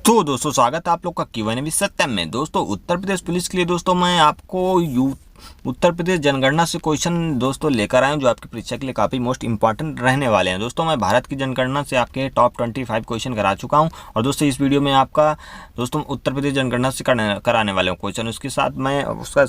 तो दोस्तों स्वागत है आप लोग का Q&A विद सत्यम में। दोस्तों उत्तर प्रदेश पुलिस के लिए दोस्तों मैं आपको उत्तर प्रदेश जनगणना से क्वेश्चन दोस्तों लेकर आया हूं जो आपकी परीक्षा के लिए काफ़ी मोस्ट इंपॉर्टेंट रहने वाले हैं। दोस्तों मैं भारत की जनगणना से आपके टॉप 25 क्वेश्चन करा चुका हूं और दोस्तों इस वीडियो में आपका दोस्तों उत्तर प्रदेश जनगणना से कराने वाले हूँ क्वेश्चन। उसके साथ मैं उसका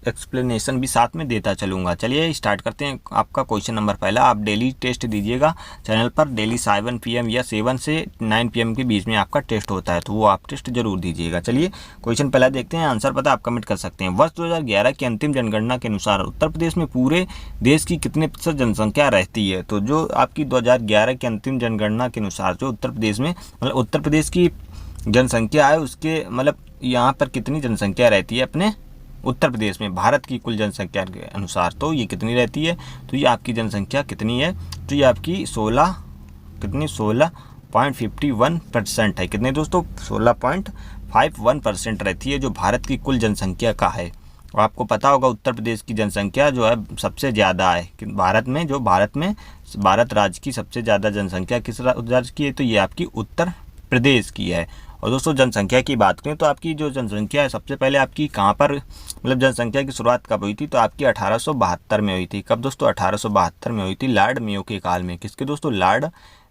एक्सप्लेनेशन भी साथ में देता चलूँगा। चलिए स्टार्ट करते हैं। आपका क्वेश्चन नंबर पहला, आप डेली टेस्ट दीजिएगा चैनल पर। डेली 7 PM या 7 से 9 PM के बीच में आपका टेस्ट होता है, तो वो आप टेस्ट जरूर दीजिएगा। चलिए क्वेश्चन पहला देखते हैं। आंसर पता आप कमेंट कर सकते हैं। वर्ष 2011 की अंतिम जनगणना के अनुसार उत्तर प्रदेश में पूरे देश की कितने प्रतिशत जनसंख्या रहती है? तो जो आपकी 2011 की अंतिम जनगणना के अनुसार जो उत्तर प्रदेश में उत्तर प्रदेश की जनसंख्या है उसके यहाँ पर कितनी जनसंख्या रहती है अपने उत्तर प्रदेश में भारत की कुल जनसंख्या के अनुसार, तो ये कितनी रहती है? तो ये आपकी जनसंख्या कितनी है? तो ये आपकी 16.51% है। कितने दोस्तों? 16.51% रहती है जो भारत की कुल जनसंख्या का है। और आपको पता होगा उत्तर प्रदेश की जनसंख्या जो है सबसे ज़्यादा है कि भारत में भारत राज्य की सबसे ज़्यादा जनसंख्या किस राज्य की है? तो ये आपकी उत्तर प्रदेश की है। और दोस्तों जनसंख्या की बात करें तो आपकी जो जनसंख्या है सबसे पहले आपकी कहाँ पर जनसंख्या की शुरुआत कब हुई थी? तो आपकी 1872 में हुई थी। कब दोस्तों? 1872 में हुई थी, लॉर्ड मेयो के काल में। किसके दोस्तों? लॉर्ड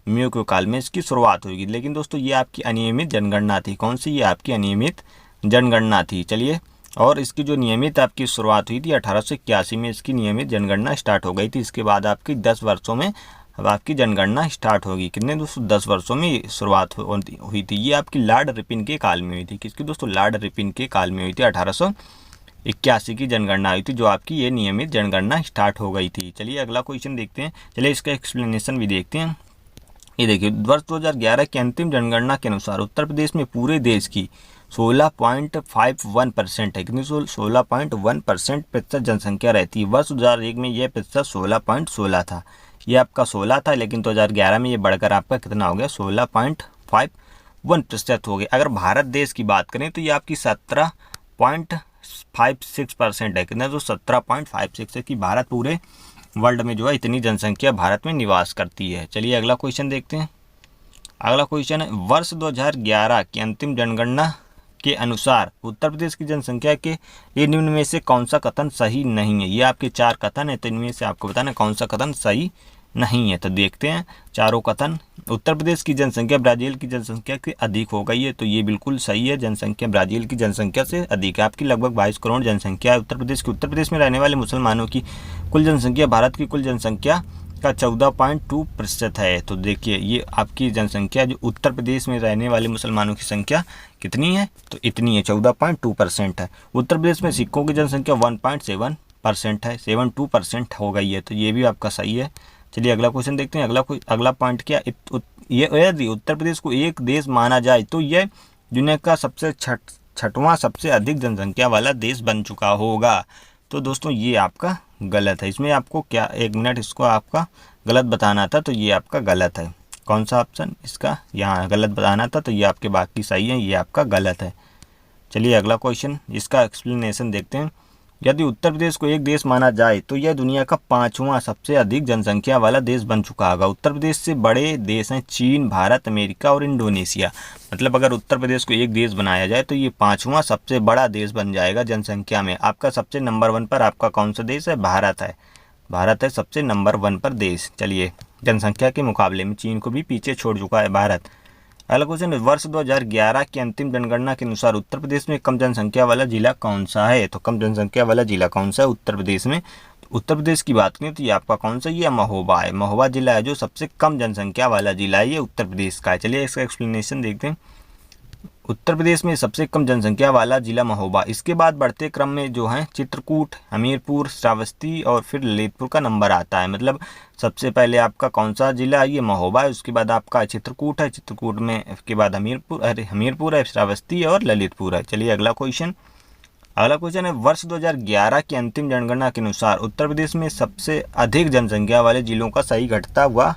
मेयो के काल में इसकी शुरुआत हुई। लेकिन दोस्तों ये आपकी अनियमित जनगणना थी। कौन सी? ये आपकी अनियमित जनगणना थी। चलिए, और इसकी जो नियमित आपकी शुरुआत हुई थी 1881 में इसकी नियमित जनगणना स्टार्ट हो गई थी। इसके बाद आपकी 10 वर्षों में अब आपकी जनगणना स्टार्ट होगी। कितने दोस्तों? 10 वर्षों में शुरुआत हुई थी। ये आपकी लॉर्ड रिपन के काल में हुई थी। किसकी दोस्तों? लॉर्ड रिपन के काल में हुई थी। 1881 की जनगणना हुई थी जो आपकी ये नियमित जनगणना स्टार्ट हो गई थी। चलिए अगला क्वेश्चन देखते हैं। चलिए इसका एक्सप्लेनेशन भी देखते हैं। ये देखिए, वर्ष 2011 की अंतिम जनगणना के अनुसार उत्तर प्रदेश में पूरे देश की 16.51% है। कितनी? 16.1% प्रतिशत जनसंख्या रहती है। वर्ष 2001 में यह प्रतिशत 16.16 था। ये आपका 16 था, लेकिन 2011 में ये बढ़कर आपका कितना हो गया? 16.51% हो गया। अगर भारत देश की बात करें तो ये आपकी 17.56% है। कितना? तो 17.56 है कि भारत पूरे वर्ल्ड में जो है इतनी जनसंख्या भारत में निवास करती है। चलिए अगला क्वेश्चन देखते हैं। अगला क्वेश्चन है, वर्ष 2011 की अंतिम जनगणना के अनुसार उत्तर प्रदेश की जनसंख्या के लिए निम्न में से कौन सा कथन सही नहीं है? ये आपके 4 कथन है, तो इनमें से आपको बताना कौन सा कथन सही नहीं है। तो देखते हैं चारों कथन। उत्तर प्रदेश की जनसंख्या ब्राज़ील की जनसंख्या से अधिक हो गई है, तो ये बिल्कुल सही है। जनसंख्या ब्राज़ील की जनसंख्या से अधिक है। आपकी लगभग 22 करोड़ जनसंख्या है उत्तर प्रदेश की। उत्तर प्रदेश में रहने वाले मुसलमानों की कुल जनसंख्या भारत की कुल जनसंख्या का 14.2% है। तो देखिए ये आपकी जनसंख्या जो उत्तर प्रदेश में रहने वाले मुसलमानों की संख्या कितनी है? तो इतनी है, 14.2% है। उत्तर प्रदेश में सिखों की जनसंख्या 1.7% है, 72% हो गई है, तो ये भी आपका सही है। चलिए अगला क्वेश्चन देखते हैं। अगला पॉइंट क्या? यदि उत्तर प्रदेश को एक देश माना जाए तो यह दुनिया का सबसे छठवां सबसे अधिक जनसंख्या वाला देश बन चुका होगा। तो दोस्तों ये आपका गलत है। इसमें आपको क्या 1 मिनट इसको आपका गलत बताना था, तो ये आपका गलत है। कौन सा ऑप्शन इसका यहाँ गलत बताना था? तो ये आपके बाकी सही है, ये आपका गलत है। चलिए अगला क्वेश्चन, इसका एक्सप्लेनेशन देखते हैं। यदि उत्तर प्रदेश को एक देश माना जाए तो यह दुनिया का 5वां सबसे अधिक जनसंख्या वाला देश बन चुका होगा। उत्तर प्रदेश से बड़े देश हैं चीन, भारत, अमेरिका और इंडोनेशिया। मतलब अगर उत्तर प्रदेश को एक देश बनाया जाए तो ये 5वां सबसे बड़ा देश बन जाएगा जनसंख्या में। आपका सबसे नंबर 1 पर आपका कौन सा देश है? भारत है। भारत है सबसे नंबर 1 पर देश। चलिए जनसंख्या के मुकाबले में चीन को भी पीछे छोड़ चुका है भारत। अगला क्वेश्चन, वर्ष 2011 की अंतिम जनगणना के अनुसार उत्तर प्रदेश में कम जनसंख्या वाला जिला कौन सा है? तो कम जनसंख्या वाला जिला कौन सा है उत्तर प्रदेश में? उत्तर प्रदेश की बात करें तो ये आपका कौन सा? ये महोबा है। महोबा जिला है जो सबसे कम जनसंख्या वाला जिला है, ये उत्तर प्रदेश का है। चलिए इसका एक्सप्लेनेशन देखते हैं। उत्तर प्रदेश में सबसे कम जनसंख्या वाला जिला महोबा। इसके बाद बढ़ते क्रम में जो है चित्रकूट, हमीरपुर, श्रावस्ती और फिर ललितपुर का नंबर आता है। मतलब सबसे पहले आपका कौन सा जिला है? ये महोबा है। उसके बाद आपका चित्रकूट है, चित्रकूट में के बाद हमीरपुर है, श्रावस्ती और ललितपुर है। चलिए अगला क्वेश्चन है, वर्ष 2011 की अंतिम जनगणना के अनुसार उत्तर प्रदेश में सबसे अधिक जनसंख्या वाले जिलों का सही घटता हुआ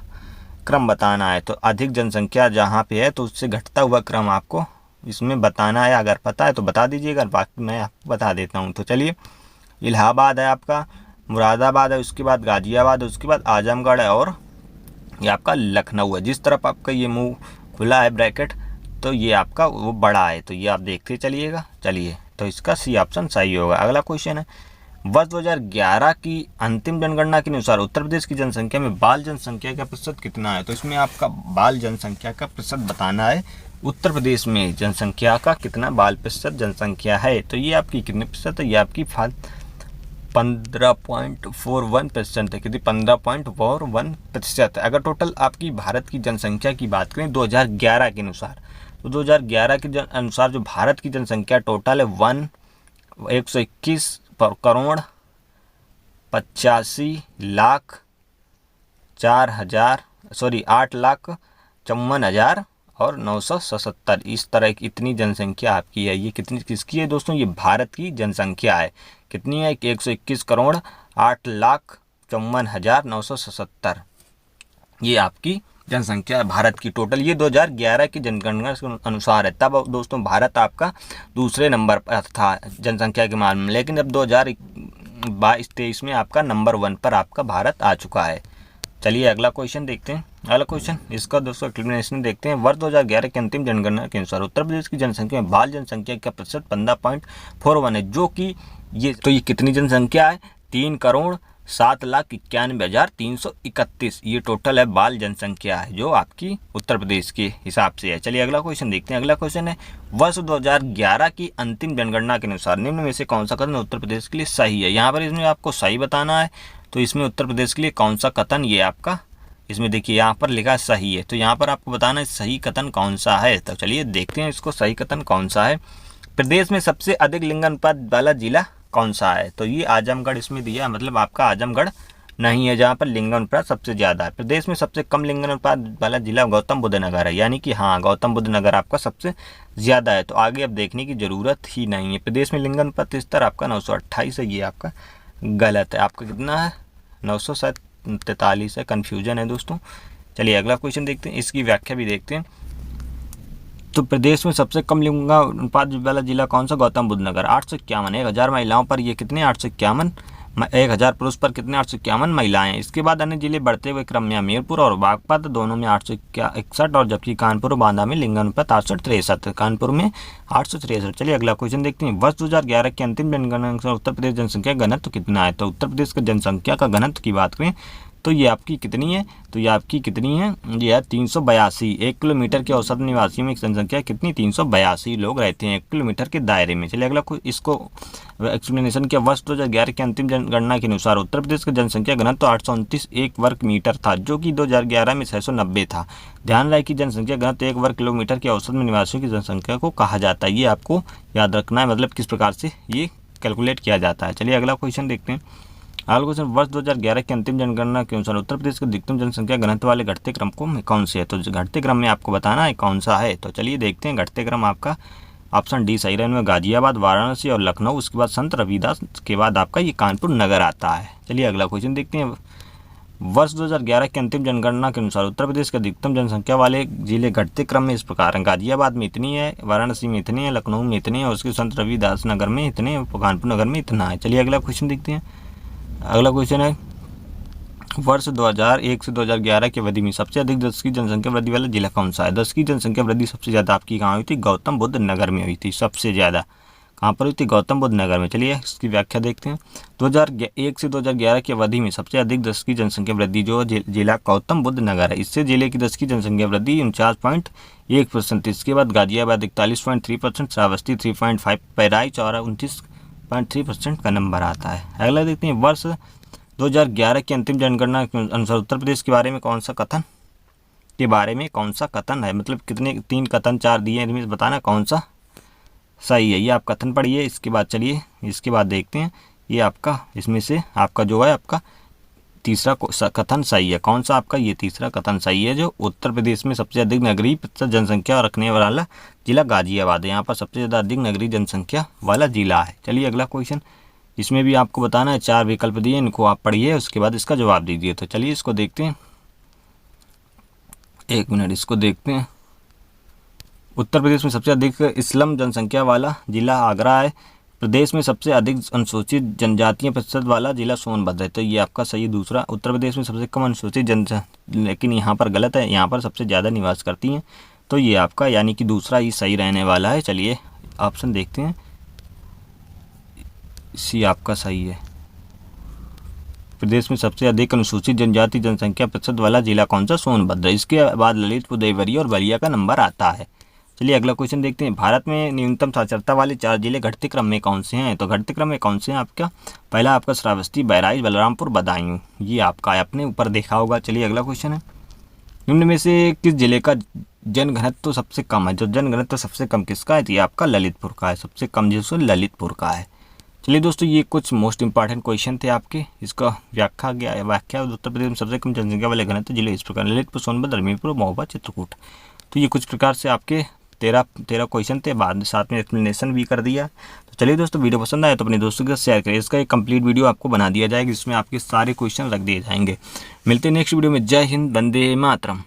क्रम बताना है। तो अधिक जनसंख्या जहाँ पे है तो उससे घटता हुआ क्रम आपको इसमें बताना है। अगर पता है तो बता दीजिएगा, बाकी मैं आपको बता देता हूँ। तो चलिए इलाहाबाद है आपका, मुरादाबाद है, उसके बाद गाजियाबाद है, उसके बाद आजमगढ़ है और ये आपका लखनऊ है। जिस तरफ आपका ये मुंह खुला है ब्रैकेट तो ये आपका वो बड़ा है, तो ये आप देखते चलिएगा। चलिए, तो इसका सी ऑप्शन सही होगा। अगला क्वेश्चन है, वर्ष 2011 की अंतिम जनगणना के अनुसार उत्तर प्रदेश की जनसंख्या में बाल जनसंख्या का प्रतिशत कितना है? तो इसमें आपका बाल जनसंख्या का प्रतिशत बताना है। उत्तर प्रदेश में जनसंख्या का कितना बाल प्रतिशत जनसंख्या है? तो ये आपकी कितने प्रतिशत है? ये आपकी 15.41% है। कितनी? 15.41% है। अगर टोटल आपकी भारत की जनसंख्या की बात करें 2011 के अनुसार, तो 2011 के अनुसार जो भारत की जनसंख्या टोटल है 121 करोड़ 8,54,977 और 977, इस तरह की इतनी जनसंख्या आपकी है। ये कितनी किसकी है दोस्तों? ये भारत की जनसंख्या है। कितनी है? 121 करोड़ 8,54,977, ये आपकी जनसंख्या है भारत की टोटल। ये 2011 की जनगणना के अनुसार है। तब दोस्तों भारत आपका दूसरे नंबर पर था जनसंख्या के मामले में, लेकिन अब 2022-23 में आपका नंबर 1 पर आपका भारत आ चुका है। चलिए अगला क्वेश्चन देखते हैं। अगला क्वेश्चन इसका दोस्तों एक्सप्लेनेशन देखते हैं। वर्ष 2011 की अंतिम जनगणना के अनुसार उत्तर प्रदेश की जनसंख्या में बाल जनसंख्या का प्रतिशत 15.41 है, जो कि ये कितनी जनसंख्या है? 3,07,91,331, ये टोटल है बाल जनसंख्या है जो आपकी उत्तर प्रदेश के हिसाब से है। चलिए अगला क्वेश्चन देखते हैं। अगला क्वेश्चन है, वर्ष 2011 की अंतिम जनगणना के अनुसार निम्न में से कौन सा कथन उत्तर प्रदेश के लिए सही है? यहाँ पर इसमें आपको सही बताना है। तो इसमें उत्तर प्रदेश के लिए कौन सा कथन, ये आपका इसमें देखिए यहाँ पर लिखा सही है, तो यहाँ पर आपको बताना है सही कथन कौन सा है। तो चलिए देखते हैं इसको, सही कथन कौन सा है। प्रदेश में सबसे अधिक लिंगानुपात वाला जिला कौन सा है? तो ये आजमगढ़ इसमें दिया, मतलब आपका आजमगढ़ नहीं है जहाँ पर लिंगानुपात सबसे ज़्यादा है। प्रदेश में सबसे कम लिंगानुपात वाला जिला गौतम बुद्ध नगर है, यानी कि हाँ, गौतम बुद्ध नगर आपका सबसे ज़्यादा है। तो आगे अब देखने की ज़रूरत ही नहीं है। प्रदेश में लिंगानुपात स्तर आपका 928 है, ये आपका गलत है। आपका कितना है? 943 है, कन्फ्यूजन है दोस्तों। चलिए अगला क्वेश्चन देखते हैं, इसकी व्याख्या भी देखते हैं। तो प्रदेश में सबसे कम लिंगानुपात वाला जिला कौन सा? गौतम बुद्ध नगर। 851, 1000 महिलाओं पर ये कितने? 851, 1000 पुरुष पर कितने? 851 महिलाएं। इसके बाद अन्य जिले बढ़ते हुए क्रम में हमीरपुर और बागपत दोनों में 861, और जबकि कानपुर और बांदा में लिंगानुपात 863, कानपुर में 863। चलिए अगला क्वेश्चन देखते हैं। वर्ष 2011 की अंतिम जनगणना के उत्तर प्रदेश जनसंख्या घनत्व कितना है? तो उत्तर प्रदेश का जनसंख्या का घनत्व की बात करें तो ये आपकी कितनी है? तो ये आपकी कितनी है? ये है 382। 1 किलोमीटर के औसत निवासियों में जनसंख्या कितनी? 382 लोग रहते हैं 1 किलोमीटर के दायरे में। चलिए अगला इसको एक्सप्लेनेशन किया। वर्ष 2011 की अंतिम जनगणना के अनुसार उत्तर प्रदेश का जनसंख्या घनत्व 829 1 वर्ग मीटर था, जो कि 2011 में 690 था। ध्यान रहे कि जनसंख्या घनत्व 1 वर्ग किलोमीटर के औसत में निवासियों की जनसंख्या को कहा जाता है। ये आपको याद रखना है, मतलब किस प्रकार से ये कैलकुलेट किया जाता है। चलिए अगला क्वेश्चन देखते हैं। अगला क्वेश्चन, वर्ष 2011 की अंतिम जनगणना के अनुसार उत्तर प्रदेश के अधिकतम जनसंख्या घनत्व वाले घटते क्रम को कौन से है? तो घटते क्रम में आपको बताना है कौन सा है। तो चलिए देखते हैं। घटते क्रम आपका ऑप्शन डी सही रहने में गाजियाबाद, वाराणसी और लखनऊ, उसके बाद संत रविदास के बाद आपका ये कानपुर नगर आता है। चलिए अगला क्वेश्चन देखते हैं। वर्ष 2011 की अंतिम जनगणना के अनुसार उत्तर प्रदेश के अधिकतम जनसंख्या वाले जिले घटते क्रम में इस प्रकार हैं। गाजियाबाद में इतनी है, वाराणसी में इतनी है, लखनऊ में इतनी है, और उसके संत रविदास नगर में इतने, कानपुर नगर में इतना है। चलिए अगला क्वेश्चन देखते हैं। अगला क्वेश्चन है, वर्ष 2001 से 2011 की अवधि में सबसे अधिक 10 की जनसंख्या वृद्धि वाला जिला कौन सा है? 10 की जनसंख्या वृद्धि सबसे ज़्यादा आपकी कहाँ हुई थी? गौतम बुद्ध नगर में हुई थी। सबसे ज़्यादा कहाँ पर हुई थी? गौतम बुद्ध नगर में। चलिए इसकी व्याख्या देखते हैं। 2001 से 2011 की अवधि में सबसे अधिक 10 की जनसंख्या वृद्धि जो जिला गौतम बुद्ध नगर है, इससे जिले की 10 की जनसंख्या वृद्धि 49.1%। इसके बाद गाजियाबाद 41.3%, श्रावस्ती 3.5%, बहराइच और 29.3% का नंबर आता है। अगला देखते हैं। वर्ष 2011 की अंतिम जनगणना के अनुसार उत्तर प्रदेश के बारे में कौन सा कथन है? मतलब कितने? 3 कथन 4 दिए हैं, इनमें बताना कौन सा सही है। ये आप कथन पढ़िए। इसके बाद चलिए इसके बाद देखते हैं। ये आपका इसमें से आपका जो है आपका तीसरा कथन सही है। कौन सा आपका? ये तीसरा कथन सही है, जो उत्तर प्रदेश में सबसे अधिक नगरीय प्रतिशत जनसंख्या रखने वाला जिला गाजियाबाद है। यहाँ पर सबसे ज़्यादा अधिक नगरीय जनसंख्या वाला जिला है। चलिए अगला क्वेश्चन, इसमें भी आपको बताना है। 4 विकल्प दिए, इनको आप पढ़िए, उसके बाद इसका जवाब दीजिए। तो चलिए इसको देखते हैं। 1 मिनट, इसको देखते हैं। उत्तर प्रदेश में सबसे अधिक इस्लाम जनसंख्या वाला जिला आगरा है। प्रदेश में सबसे अधिक अनुसूचित जनजातीय प्रतिशत वाला जिला सोनभद्र है। तो ये आपका सही दूसरा। उत्तर प्रदेश में सबसे कम अनुसूचित लेकिन यहाँ पर गलत है, यहाँ पर सबसे ज़्यादा निवास करती हैं। तो ये आपका यानी कि दूसरा ही सही रहने वाला है। चलिए ऑप्शन देखते हैं, सी आपका सही है। प्रदेश में सबसे अधिक अनुसूचित जनजाति जनसंख्या प्रतिशत वाला जिला कौन सा? सोनभद्र। इसके बाद ललितपुर, देवरिया और बलिया का नंबर आता है। चलिए अगला क्वेश्चन देखते हैं, भारत में न्यूनतम साक्षरता वाले 4 जिले घटते क्रम में कौन से हैं? तो घटते क्रम में कौन से हैं आपका? पहला आपका श्रावस्ती, बहराइच, बलरामपुर, बदायूं। ये आपका आपने ऊपर देखा होगा। चलिए अगला क्वेश्चन है, निम्न में से किस जिले का जनघनत्व सबसे कम है? जो जनघनत्व सबसे कम किसका है? तो ये आपका ललितपुर का है। सबसे कम जो ललितपुर का है। चलिए दोस्तों, ये कुछ मोस्ट इंपॉर्टेंट क्वेश्चन थे आपके। इसका व्याख्या उत्तर प्रदेश में सबसे कम जनसंख्या वाले घनत्व जिले इस प्रकार: ललितपुर, सोनभद्र, हमीरपुर, महोबा, चित्रकूट। तो ये कुछ प्रकार से आपके 13 क्वेश्चन थे, बाद में साथ में एक्सप्लेनेशन भी कर दिया। तो चलिए दोस्तों, वीडियो पसंद आए तो अपने दोस्तों के साथ शेयर करें। इसका एक कंप्लीट वीडियो आपको बना दिया जाएगा जिसमें आपके सारे क्वेश्चन रख दिए जाएंगे। मिलते हैं नेक्स्ट वीडियो में। जय हिंद, वंदे मातरम।